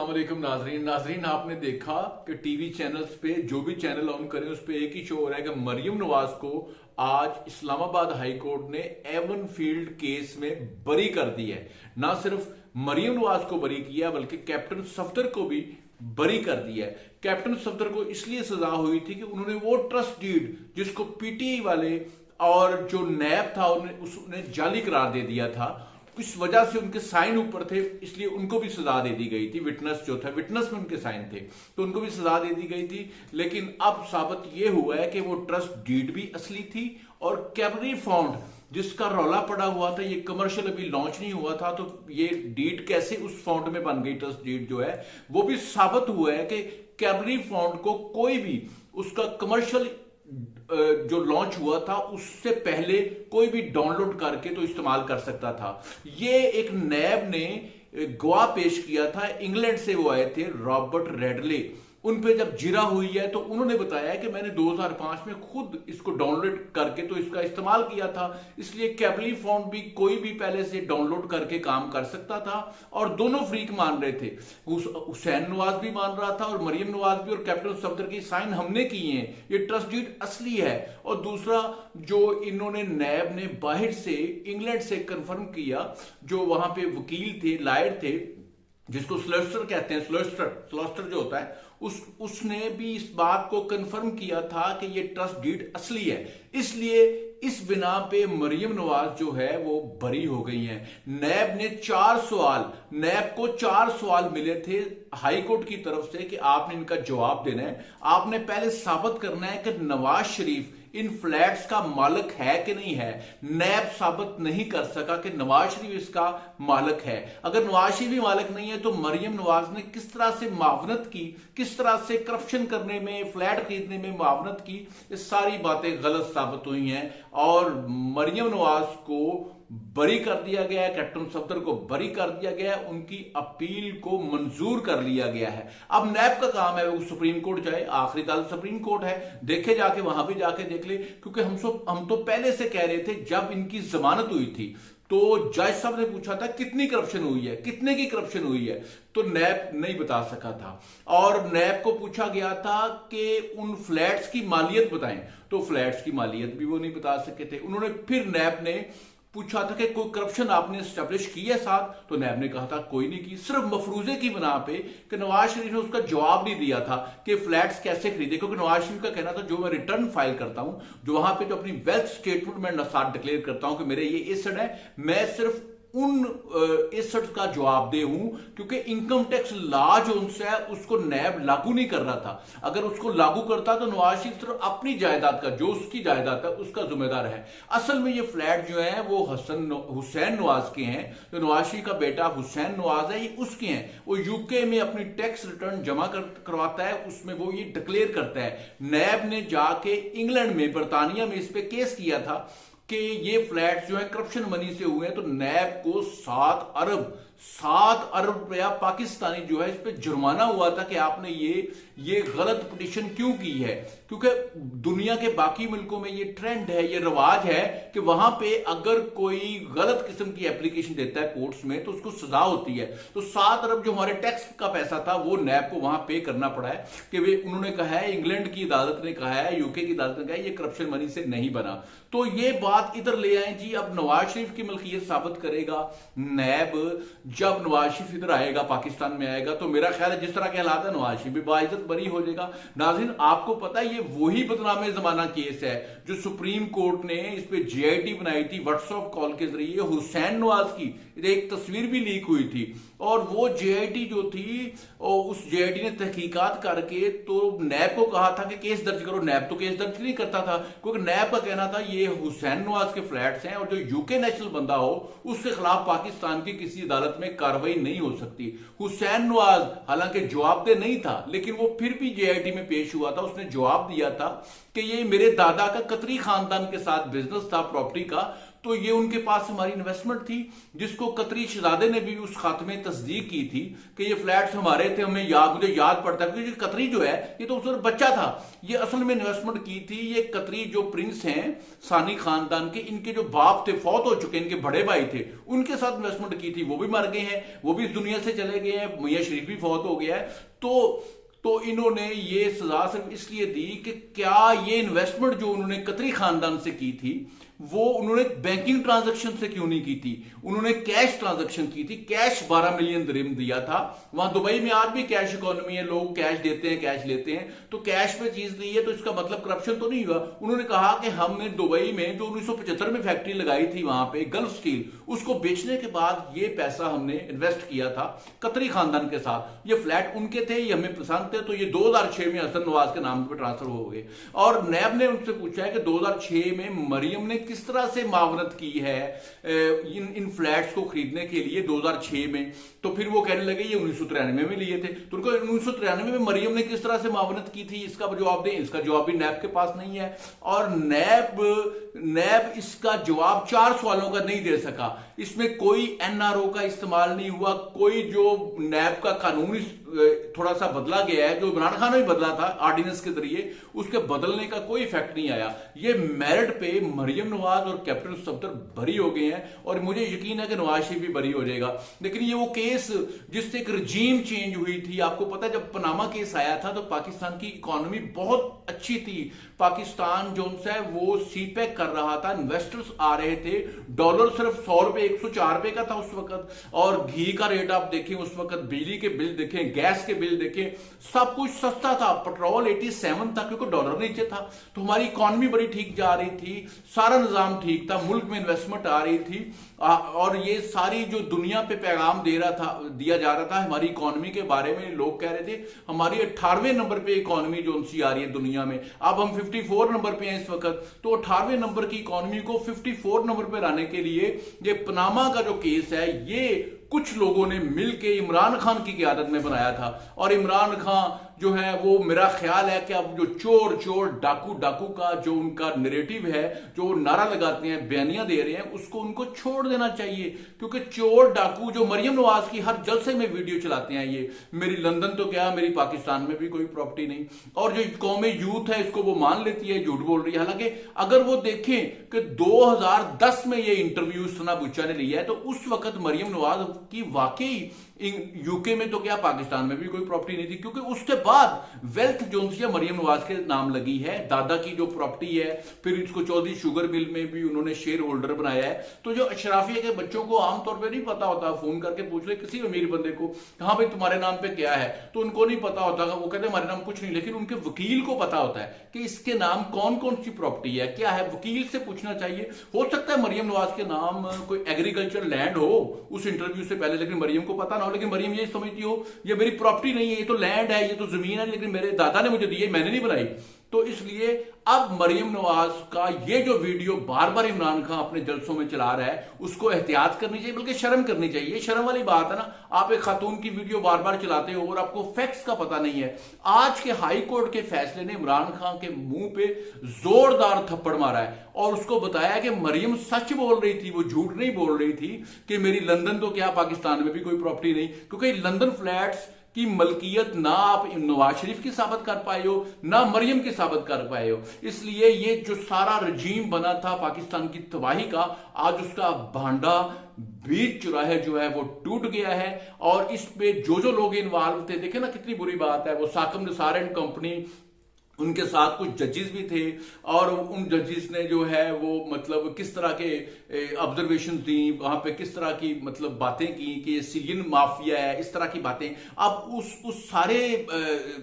अस्सलाम वालेकुम नाजरीन आपने देखा कि टीवी चैनल्स पे जो भी चैनल ऑन करें उस पे एक ही शो हो रहा है कि मरियम नवाज को आज इस्लामाबाद हाई कोर्ट ने एवन फील्ड केस में बरी कर दी है। ना सिर्फ मरियम नवाज को बरी किया बल्कि कैप्टन सफदर को भी बरी कर दिया है। कैप्टन सफदर को इसलिए सजा हुई थी कि उन्होंने वो ट्रस्ट डीड जिसको पीटीआई वाले और जो नैब था उसने जाली करार दे दिया था, इस वजह से उनके साइन ऊपर थे, इसलिए उनको भी सजा दे दी गई थी। विटनेस जो था, विटनेस में उनके साइन थे तो उनको भी सजा दे दी गई थी। लेकिन अब साबित यह हुआ है कि वो ट्रस्ट डीड भी असली थी और कैबरी फॉन्ड जिसका रौला पड़ा हुआ था, ये कमर्शियल अभी लॉन्च नहीं हुआ था, तो ये डीड कैसे उस फॉन्ड में बन गई, ट्रस्ट डीड जो है वो भी साबित हुआ है कि कैबरी फॉन्ड को कोई भी उसका कमर्शियल जो लॉन्च हुआ था उससे पहले कोई भी डाउनलोड करके तो इस्तेमाल कर सकता था। ये एक नैब ने गवाह पेश किया था, इंग्लैंड से वो आए थे रॉबर्ट रेडले। उन पे जब जिरा हुई है तो उन्होंने बताया कि मैंने 2005 में खुद इसको डाउनलोड करके तो इसका इस्तेमाल किया था, इसलिए कैबली फॉन्ड भी कोई भी पहले से डाउनलोड करके काम कर सकता था। और दोनों फ्रीक मान रहे थे, हुसैन नवाज भी मान रहा था और मरियम नवाज भी, और कैप्टन सफदर की साइन हमने किए हैं, ये ट्रस्ट डीड असली है। और दूसरा जो इन्होंने नैब ने बाहर से इंग्लैंड से कंफर्म किया, जो वहां पे वकील थे, लायर थे, जिसको सोलिसिटर कहते हैं, सोलिसिटर जो होता है, उसने भी इस बात को कंफर्म किया था कि ये ट्रस्ट डीड असली है। इसलिए इस बिना पे मरियम नवाज जो है वो बरी हो गई हैं। नैब को 4 सवाल मिले थे हाई कोर्ट की तरफ से कि आपने इनका जवाब देना है। आपने पहले साबित करना है कि नवाज शरीफ इन फ्लैट्स का मालिक है कि नहीं है। नैब साबित नहीं कर सका कि नवाज शरीफ इसका मालिक है। अगर नवाज शरीफ भी मालिक नहीं है तो मरियम नवाज ने किस तरह से मावनत की, किस तरह से करप्शन करने में, फ्लैट खरीदने में मावनत की, ये सारी बातें गलत साबित हुई हैं और मरियम नवाज को बरी कर दिया गया है, कैप्टन सफदर को बरी कर दिया गया है, उनकी अपील को मंजूर कर लिया गया है। अब नैब का काम है वो सुप्रीम कोर्ट जाए, आखिरी अदालत सुप्रीम कोर्ट है, देखे जाके, वहां भी जाके देख ले। क्योंकि हम तो पहले से कह रहे थे, जब इनकी जमानत हुई थी तो जज साहब ने पूछा था कितनी करप्शन हुई है, कितने की करप्शन हुई है, तो नैब नहीं बता सका था। और नैब को पूछा गया था कि उन फ्लैट्स की मालियत बताएं, तो फ्लैट्स की मालियत भी वो नहीं बता सके थे। उन्होंने फिर नैब ने पूछा था कि कोई करप्शन आपने स्टैब्लिश की है साथ, तो नैब ने कहा था कोई नहीं की। सिर्फ मफरूजे की बना पे कि नवाज शरीफ ने उसका जवाब नहीं दिया था कि फ्लैट्स कैसे खरीदे, क्योंकि नवाज शरीफ का कहना था जो मैं रिटर्न फाइल करता हूं, जो वहां पे जो अपनी वेल्थ स्टेटमेंट मैं साथ डिक्लेयर करता हूं कि मेरे ये एसेट है, मैं सिर्फ उन एसेट्स का जवाबदेह हूं, क्योंकि इनकम टैक्स लॉ जो उनसे है उसको नैब लागू नहीं कर रहा था। अगर उसको लागू करता तो नवाज शरीफ सिर्फ अपनी जायदाद का, जो उसकी जायदाद है उसका जिम्मेदार है। असल में ये फ्लैट जो है वो हुसैन नवाज के हैं, जो नवाज शरीफ का बेटा हुसैन नवाज है, ये उसके हैं। वो यूके में अपनी टैक्स रिटर्न जमा करवाता है, उसमें वो ये डिक्लेयर करता है। नैब ने जाके इंग्लैंड में, बरतानिया में इस पे केस किया था कि ये फ्लैट्स जो है करप्शन मनी से हुए हैं, तो नैब को 7 अरब रुपया पाकिस्तानी जो है इस पे जुर्माना हुआ था कि आपने ये गलत पिटीशन क्यों की है। क्योंकि दुनिया के बाकी मुल्कों में ये ट्रेंड है, ये रिवाज है कि वहां पे अगर कोई गलत किस्म की एप्लीकेशन देता है कोर्ट्स में तो उसको सजा होती है। तो 7 अरब जो हमारे टैक्स का पैसा था वो नैब को वहां पे करना पड़ा है कि उन्होंने कहा है, इंग्लैंड की अदालत ने कहा है, यूके की अदालत ने कहा है ये करप्शन मनी से नहीं बना। तो ये बात इधर ले आए जी। अब नवाज शरीफ की मलकियत साबित करेगा नैब। जब नवाज शरीफ इधर आएगा, पाकिस्तान में आएगा, तो मेरा ख्याल है जिस तरह के हालात है नवाज शरीफ भी बाइज्जत बरी हो जाएगा। नाज़रीन, आपको पता है ये वही बदनामे जमाना केस है जो सुप्रीम कोर्ट ने इस पे जीआईटी बनाई थी व्हाट्सएप कॉल के जरिए हुसैन नवाज की, एक तस्वीर भी लीक हुई थी। और वो जेआईटी जो थी, उस जेआईटी ने तहकीकात करके तो नैब को कहा था कि केस दर्ज करो। नैब तो केस दर्ज नहीं करता था, क्योंकि नैब का कहना था ये हुसैन नवाज के फ्लैट्स हैं और जो यूके नेशनल बंदा हो उसके खिलाफ पाकिस्तान की किसी अदालत में कार्रवाई नहीं हो सकती। हुसैन नवाज हालांकि जवाबदेह नहीं था, लेकिन वो फिर भी जेआईटी में पेश हुआ था। उसने जवाब दिया था कि ये मेरे दादा का कतरी खानदान के साथ बिजनेस था प्रॉपर्टी का, तो ये उनके पास हमारी इन्वेस्टमेंट थी, जिसको कतरी शहजादे ने भी उस खत में तस्दीक की थी कि ये फ्लैट्स हमारे थे, मुझे याद पड़ता है, क्योंकि कतरी जो है ये तो उस वक्त बच्चा था, ये असल में इन्वेस्टमेंट की थी। ये कतरी जो प्रिंस हैं सानी खानदान के, इनके जो बाप थे फौत हो चुके, इनके बड़े भाई थे, उनके साथ इन्वेस्टमेंट की थी, वो भी मर गए हैं, वो भी इस दुनिया से चले गए हैं, मियां शरीफ भी फौत हो गया है। तो इन्होंने ये सजा सिर्फ इसलिए दी कि क्या ये इन्वेस्टमेंट जो उन्होंने कतरी खानदान से की थी वो उन्होंने बैंकिंग ट्रांजैक्शन से क्यों नहीं की थी, उन्होंने कैश ट्रांजैक्शन की थी। कैश 12 मिलियन दिरहम दिया था। वहां दुबई में आज भी कैश इकोनॉमी है, लोग कैश देते हैं, कैश लेते हैं, तो कैश पे चीज ली है तो इसका मतलब करप्शन तो नहीं हुआ। उन्होंने कहा कि हमने दुबई में जो 1975 में फैक्ट्री लगाई थी वहां पे गल्फ स्टील, उसको बेचने के बाद ये पैसा हमने इन्वेस्ट किया था कतरी खानदान के साथ। ये फ्लैट उनके थे, ये हमें पसंद थे, तो ये 2006 में हसन नवाज के नाम पर ट्रांसफर हो गए। और नैब ने उनसे पूछा है कि 2006 में मरियम ने किस तरह से मावनत की है इन फ्लैट्स को खरीदने के लिए 2006 में, तो फिर वो कहने लगे ये 1993 में लिए थे। तो उनको 1993 में मरियम ने किस तरह से मावनत की थी इसका जवाब दें, इसका जवाब भी नैब के पास नहीं है। और नैब इसका जवाब 4 सवालों का नहीं दे सका। इसमें कोई एनआरओ का इस्तेमाल नहीं हुआ, कोई जो नैब का कानून थोड़ा सा बदला गया है, जो इमरान खान ने बदला था ऑर्डिनेंस के जरिए, उसके बदलने का कोई इफेक्ट नहीं आया। ये मेरिट पे मरियम नवाज और कैप्टन सफदर बरी हो गए हैं, और मुझे यकीन है कि नवाज शरीफ भी बरी हो जाएगा। लेकिन ये वो केस जिससे एक रजीम चेंज हुई थी। आपको पता है जब पनामा केस आया था तो पाकिस्तान की इकोनॉमी बहुत अच्छी थी, पाकिस्तान जो है वो सीपैक कर रहा था, इन्वेस्टर्स आ रहे थे, डॉलर सिर्फ 100 रुपए 104 रुपए का था उस वक्त, और घी का रेट आप देखें उस वक्त, बिजली के बिल देखें, गैस के बिल देखें, सब कुछ सस्ता था, पेट्रोल 87 था क्योंकि डॉलर नीचे था। तो हमारी इकोनॉमी बड़ी ठीक जा रही थी, सारा निजाम ठीक था, मुल्क में इन्वेस्टमेंट आ रही थी, और ये सारी जो दुनिया पे पैगाम दिया जा रहा था हमारी इकोनॉमी के बारे में। लोग कह रहे थे हमारी 18वें नंबर पे इकोनॉमी जो उनसी आ रही है दुनिया में, अब हम 54 नंबर पे हैं इस वक्त। तो 18वें नंबर की इकोनॉमी को 54 नंबर पे लाने के लिए ये पनामा का जो केस है ये कुछ लोगों ने मिलकर इमरान खान की क़यादत में बनाया था। और इमरान खान जो है वो, मेरा ख्याल है कि अब जो चोर डाकू का जो उनका नैरेटिव है, जो नारा लगाते हैं, बयानियां दे रहे हैं, उसको उनको छोड़ देना चाहिए। क्योंकि चोर डाकू जो मरियम नवाज की हर जलसे में वीडियो चलाते हैं, ये मेरी लंदन तो क्या मेरी पाकिस्तान में भी कोई प्रॉपर्टी नहीं, और जो कौमी यूथ है इसको वो मान लेती है, झूठ बोल रही है। हालांकि अगर वो देखें कि 2010 में ये इंटरव्यू सना बुच्चा ने लिया है, तो उस वक्त मरियम नवाज की वाकई यूके में तो क्या पाकिस्तान में भी कोई प्रॉपर्टी नहीं थी, क्योंकि उसके बाद वेल्थ जोन्सिया मरियम नवाज के नाम लगी है, दादा की जो प्रॉपर्टी है, फिर इसको चौधरी शुगर मिल में भी उन्होंने शेयर होल्डर बनाया है। तो जो अशराफिया के बच्चों को आमतौर पर नहीं पता होता, फोन करके पूछ ले किसी अमीर बंदे को, हाँ भाई तुम्हारे नाम पे क्या है, तो उनको नहीं पता होता, वो कहते हमारे नाम कुछ नहीं, लेकिन उनके वकील को पता होता है कि इसके नाम कौन कौन सी प्रॉपर्टी है, क्या है, वकील से पूछना चाहिए। हो सकता है मरियम नवाज के नाम कोई एग्रीकल्चर लैंड हो उस इंटरव्यू से पहले, लेकिन मरियम को पता ना हो, लेकिन मरियम ये समझती हो ये मेरी प्रॉपर्टी नहीं है, ये तो लैंड है, ये तो जमीन है, लेकिन मेरे दादा ने मुझे दी है, मैंने नहीं बनाई। तो इसलिए अब मरियम नवाज का ये जो वीडियो बार बार इमरान खान अपने जलसों में चला रहा है, उसको एहतियात करनी चाहिए, बल्कि शर्म करनी चाहिए। शर्म वाली बात है ना, आप एक खातून की वीडियो बार बार चलाते हो और आपको फैक्ट्स का पता नहीं है। आज के हाई कोर्ट के फैसले ने इमरान खान के मुंह पे जोरदार थप्पड़ मारा है और उसको बताया कि मरियम सच बोल रही थी, वो झूठ नहीं बोल रही थी कि मेरी लंदन तो क्या पाकिस्तान में भी कोई प्रॉपर्टी नहीं, क्योंकि लंदन फ्लैट्स की मलकियत ना आप नवाज शरीफ की साबित कर पाए हो, ना मरियम की साबित कर पाए हो। इसलिए ये जो सारा रजीम बना था पाकिस्तान की तबाही का, आज उसका भांडा बीच चुराहे जो है वो टूट गया है। और इस पे जो लोग इन्वॉल्व थे, देखे ना कितनी बुरी बात है, वो साकम निसार एंड कंपनी, उनके साथ कुछ जजेस भी थे, और उन जजेस ने जो है वो मतलब किस तरह के ऑब्जर्वेशन दी, वहां पे किस तरह की मतलब बातें की कि ये सीलियन माफिया है, इस तरह की बातें। अब उस सारे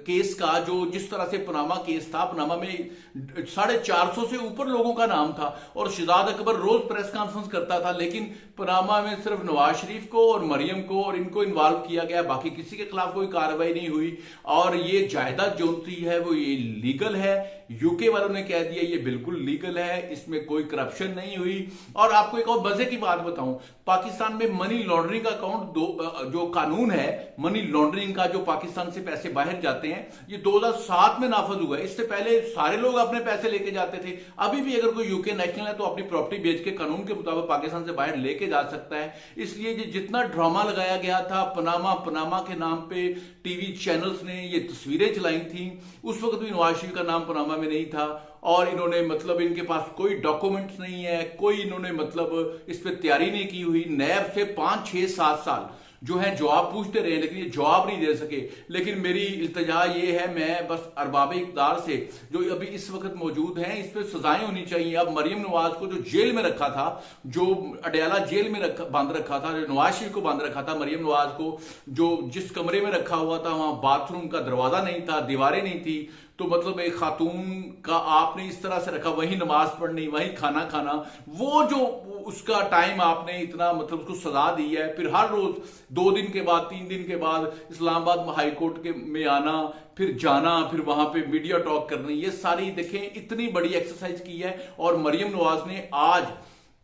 केस का जो जिस तरह से पनामा केस था, पनामा में 450 से ऊपर लोगों का नाम था, और शहजाद अकबर रोज प्रेस कॉन्फ्रेंस करता था, लेकिन पनामा में सिर्फ नवाज शरीफ को और मरियम को और इनको इन्वॉल्व किया गया, बाकी किसी के खिलाफ कोई कार्रवाई नहीं हुई। और ये जायदाद जो है वो ये लीगल है, यूके वालों ने कह दिया ये बिल्कुल लीगल है, इसमें कोई करप्शन नहीं हुई। और आपको एक और मजे की बात बताऊं, पाकिस्तान में मनी लॉन्ड्रिंग अकाउंट जो कानून है मनी लॉन्ड्रिंग का, जो पाकिस्तान से पैसे बाहर जाते हैं, ये 2007 में नाफज हुआ है। इससे पहले सारे लोग अपने पैसे लेके जाते थे। अभी भी अगर कोई यूके नेशनल है तो अपनी प्रॉपर्टी बेच के कानून के मुताबिक पाकिस्तान से बाहर लेके जा सकता है। इसलिए जितना ड्रामा लगाया गया था पनामा के नाम पे, टीवी चैनल्स ने ये तस्वीरें चलाई थी, उस वक्त भी नवाज शरीफ का नाम पनामा में नहीं था। और इन्होंने मतलब इनके पास कोई डॉक्यूमेंट्स नहीं है, कोई इन्होंने मतलब इस पर तैयारी नहीं की हुई। नैब से 5, 6, 7 साल जो है जवाब पूछते रहे, लेकिन ये जवाब नहीं दे सके। लेकिन मेरी इल्तिजा ये है, मैं बस अरबाब इक़्तिदार से जो अभी इस वक्त मौजूद हैं, इस पर सजाएं होनी चाहिए। अब मरियम नवाज को जो जेल में रखा था, जो अडयाला जेल में बंद रखा था, जो नवाज शरीफ को बंद रखा था, मरियम नवाज को जो जिस कमरे में रखा हुआ था वहां बाथरूम का दरवाजा नहीं था, दीवारें नहीं थी, तो मतलब एक खातून का आपने इस तरह से रखा, वही नमाज पढ़नी, वही खाना खाना, वो जो उसका टाइम आपने इतना मतलब उसको सजा दी है। फिर हर रोज 2 दिन के बाद 3 दिन के बाद इस्लामाबाद हाई कोर्ट के में आना, फिर जाना, फिर वहां पे मीडिया टॉक करनी, ये सारी देखें इतनी बड़ी एक्सरसाइज की है। और मरियम नवाज ने आज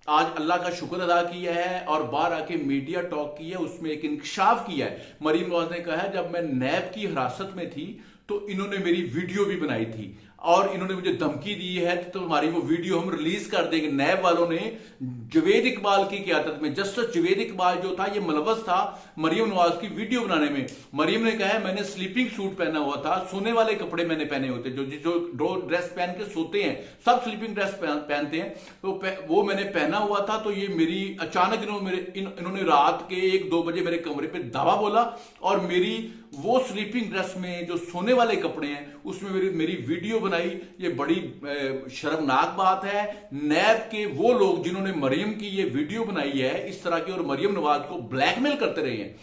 अल्लाह का शुक्र अदा किया है और बाहर आके मीडिया टॉक की है, उसमें एक इंकशाफ किया है। मरियम नवाज ने कहा है जब मैं नैब की हिरासत में थी तो इन्होंने मेरी वीडियो भी बनाई थी और इन्होंने मुझे धमकी दी है तो तुम्हारी वो वीडियो हम रिलीज कर देंगे। नैब वालों ने जवेद इकबाल की क़यादत में, जस्टिस जवेद इकबाल जो था ये मुलव्वस था मरियम नवाज की वीडियो बनाने में। मरियम ने कहा है मैंने स्लीपिंग सूट पहना हुआ था, सोने वाले कपड़े मैंने पहने होते, जो ड्रेस पहन के सोते हैं, सब स्लीपिंग ड्रेस पहनते हैं, तो वो मैंने पहना हुआ था। तो ये मेरी अचानक इन्होंने रात के 1-2 बजे मेरे कमरे पे दावा बोला और मेरी वो स्लीपिंग ड्रेस में जो सोने वाले कपड़े हैं उसमें मेरी वीडियो बनाई। ये बड़ी शर्मनाक बात है। नैब के वो लोग जिन्होंने मरियम की ये वीडियो बनाई है इस तरह की और मरियम नवाज को ब्लैकमेल करते रहे हैं,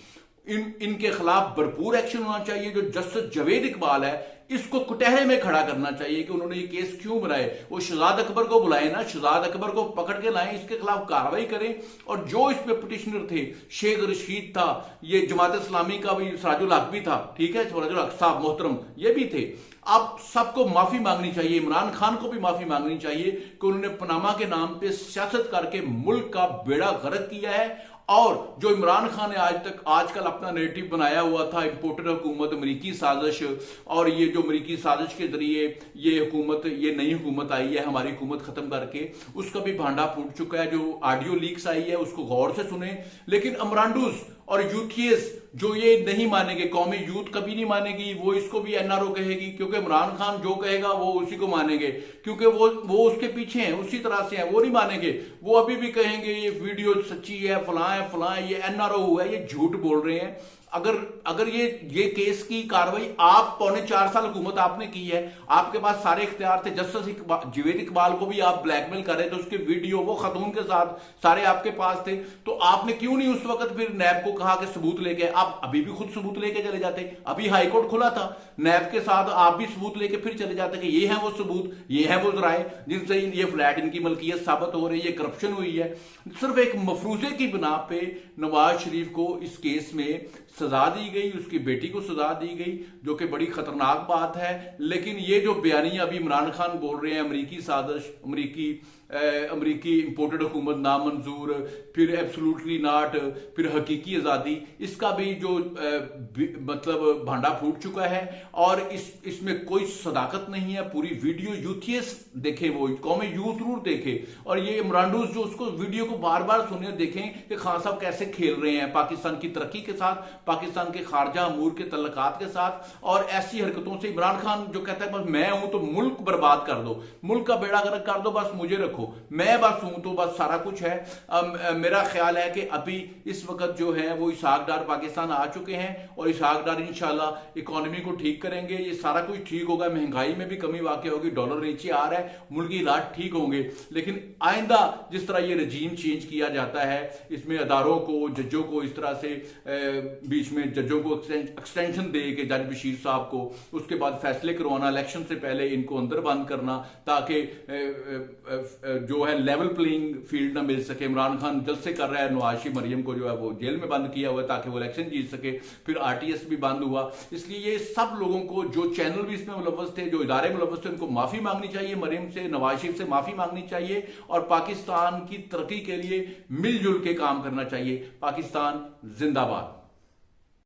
इनके खिलाफ भरपूर एक्शन होना चाहिए। जो जस्टिस जवेद इकबाल है इसको कुटहरे में खड़ा करना चाहिए कि उन्होंने ये केस क्यों बनाए। वो शहजाद अकबर को बुलाए ना, शहजाद अकबर को पकड़ के लाएं, इसके खिलाफ कार्रवाई करें। और जो इस पे पिटिशनर थे, शेख रशीद था, ये जमात इस्लामी का भी सराजुल हक भी था, ठीक है, सराजुल हक साहब मोहतरम ये भी थे। अब सबको माफी मांगनी चाहिए, इमरान खान को भी माफी मांगनी चाहिए कि उन्होंने पनामा के नाम पे सियासत करके मुल्क का बेड़ा गर्क किया है। और जो इमरान खान ने आजकल अपना नैरेटिव बनाया हुआ था, इंपोर्टेड हुकूमत, अमरीकी साजिश, और ये जो अमरीकी साजिश के जरिए ये नई हुकूमत आई है हमारी हुकूमत खत्म करके, उसका भी भांडा फूट चुका है। जो ऑडियो लीक्स आई है उसको गौर से सुने। लेकिन अमरांडूस और यूथियस जो ये नहीं मानेंगे, कौमी यूथ कभी नहीं मानेगी, वो इसको भी एनआरओ कहेगी, क्योंकि इमरान खान जो कहेगा वो उसी को मानेंगे, क्योंकि वो उसके पीछे हैं, उसी तरह से हैं, वो नहीं मानेंगे। वो अभी भी कहेंगे ये वीडियो सच्ची है, फलां है, ये एनआरओ हुआ है, ये झूठ बोल रहे हैं। अगर ये केस की कार्रवाई आप 4.25 साल हुकूमत आपने की है, आपके पास सारे इख्तियार थे, जस्टिस जवेद इकबाल को भी आप ब्लैकमेल कर रहे थे, उसके वीडियो वो खतून के साथ सारे आपके पास थे, तो आपने क्यों नहीं उस वक्त फिर नैब को कहा कि सबूत लेके, आप अभी भी खुद सबूत लेके चले जाते। अभी हाईकोर्ट खुला था, नैब के साथ आप भी सबूत लेके फिर चले जाते कि ये है वो सबूत, ये है वो जराए जिनसे ये फ्लैट इनकी मलकियत साबित हो रही है, करप्शन हुई है। सिर्फ एक मफरूजे की बिना पे नवाज शरीफ को इस केस में सजा दी गई, उसकी बेटी को सजा दी गई, जो कि बड़ी खतरनाक बात है। लेकिन ये जो बयानियां अभी इमरान खान बोल रहे हैं, अमरीकी साजिश, अमरीकी इंपोर्टेड हुकूमत नामंजूर, फिर एब्सोल्युटली नॉट, फिर हकीकी आज़ादी, इसका भी जो मतलब भांडा फूट चुका है और इसमें कोई सदाकत नहीं है। पूरी वीडियो यूथियस देखें, वो कौमी यूथ जरूर देखे, और ये इमरानडूस जो उसको वीडियो को बार बार सुने, देखें कि खान साहब कैसे खेल रहे हैं पाकिस्तान की तरक्की के साथ, पाकिस्तान के खारजा अमूर के तल्लकात के साथ। और ऐसी हरकतों से इमरान खान जो कहता है बस मैं हूं तो मुल्क बर्बाद कर दो, मुल्क का बेड़ा गर्क कर दो, बस मुझे रखो, मैं बस हूं तो बस सारा कुछ है। मेरा ख्याल है कि अभी इस वक्त जो है वो इसहाक डार पाकिस्तान आ चुके हैं और इसहाक डार इंशाल्लाह इकोनॉमी को ठीक करेंगे, ये सारा कुछ ठीक होगा, महंगाई में भी कमी वाकई होगी, डॉलर नीचे आ रहा है, मुल्क की हालात ठीक होंगे। लेकिन आइंदा जिस तरह ये रजीम चेंज किया जाता है, इसमें अदारों को, जजों को इस तरह से बीच में जजों को एक्सटेंशन दे के जज बशीर साहब को, उसके बाद फैसले करवाना, इलेक्शन से पहले इनको अंदर बंद करना ताकि जो है लेवल प्लेइंग फील्ड ना मिल सके। इमरान खान जलसे कर रहा है, नवाज शरीफ मरियम को जो है वो जेल में बंद किया हुआ है ताकि वो इलेक्शन जीत सके। फिर आरटीएस भी बंद हुआ। इसलिए ये सब लोगों को, जो चैनल भी इसमें मुलव्वस थे, जो इदारे मुलव्वस थे, उनको माफी मांगनी चाहिए, मरियम से, नवाज शरीफ से माफी मांगनी चाहिए और पाकिस्तान की तरक्की के लिए मिलजुल के काम करना चाहिए। पाकिस्तान जिंदाबाद।